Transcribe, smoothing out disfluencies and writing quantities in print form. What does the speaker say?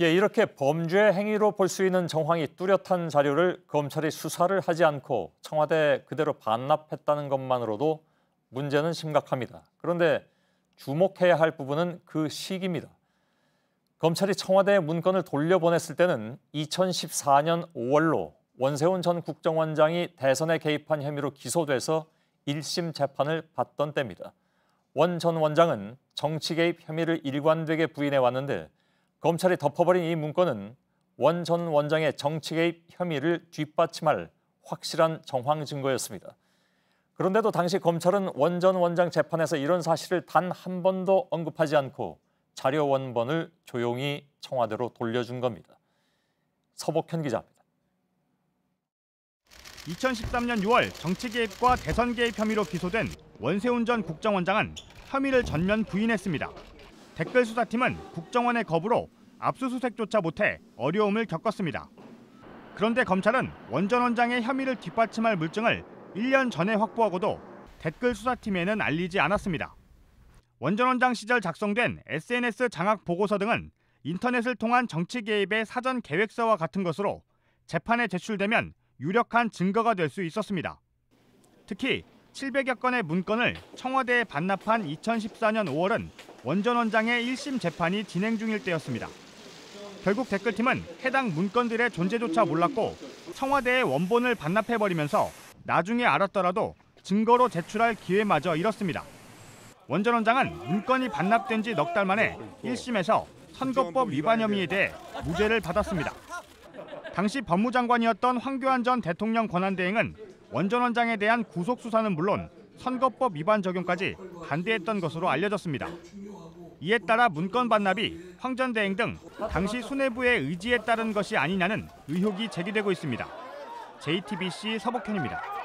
예, 이렇게 범죄 행위로 볼 수 있는 정황이 뚜렷한 자료를 검찰이 수사를 하지 않고 청와대에 그대로 반납했다는 것만으로도 문제는 심각합니다. 그런데 주목해야 할 부분은 그 시기입니다. 검찰이 청와대에 문건을 돌려보냈을 때는 2014년 5월로 원세훈 전 국정원장이 대선에 개입한 혐의로 기소돼서 1심 재판을 받던 때입니다. 원 전 원장은 정치 개입 혐의를 일관되게 부인해 왔는데 검찰이 덮어버린 이 문건은 원 전 원장의 정치 개입 혐의를 뒷받침할 확실한 정황 증거였습니다. 그런데도 당시 검찰은 원 전 원장 재판에서 이런 사실을 단 한 번도 언급하지 않고 자료 원본을 조용히 청와대로 돌려준 겁니다. 서복현 기자입니다. 2013년 6월 정치 개입과 대선 개입 혐의로 기소된 원세훈 전 국정원장은 혐의를 전면 부인했습니다. 댓글 수사팀은 국정원의 거부로 압수수색조차 못해 어려움을 겪었습니다. 그런데 검찰은 원 전 원장의 혐의를 뒷받침할 물증을 1년 전에 확보하고도 댓글 수사팀에는 알리지 않았습니다. 원 전 원장 시절 작성된 SNS 장악 보고서 등은 인터넷을 통한 정치 개입의 사전 계획서와 같은 것으로 재판에 제출되면 유력한 증거가 될 수 있었습니다. 특히 700여 건의 문건을 청와대에 반납한 2014년 5월은 원 전 원장의 1심 재판이 진행 중일 때였습니다. 결국 댓글팀은 해당 문건들의 존재조차 몰랐고 청와대에 원본을 반납해버리면서 나중에 알았더라도 증거로 제출할 기회마저 잃었습니다. 원 전 원장은 문건이 반납된 지 넉 달 만에 1심에서 선거법 위반 혐의에 대해 무죄를 받았습니다. 당시 법무장관이었던 황교안 전 대통령 권한대행은 원 전 원장에 대한 구속수사는 물론 선거법 위반 적용까지 반대했던 것으로 알려졌습니다. 이에 따라 문건 반납이 황 전 대행 등 당시 수뇌부의 의지에 따른 것이 아니냐는 의혹이 제기되고 있습니다. JTBC 서복현입니다.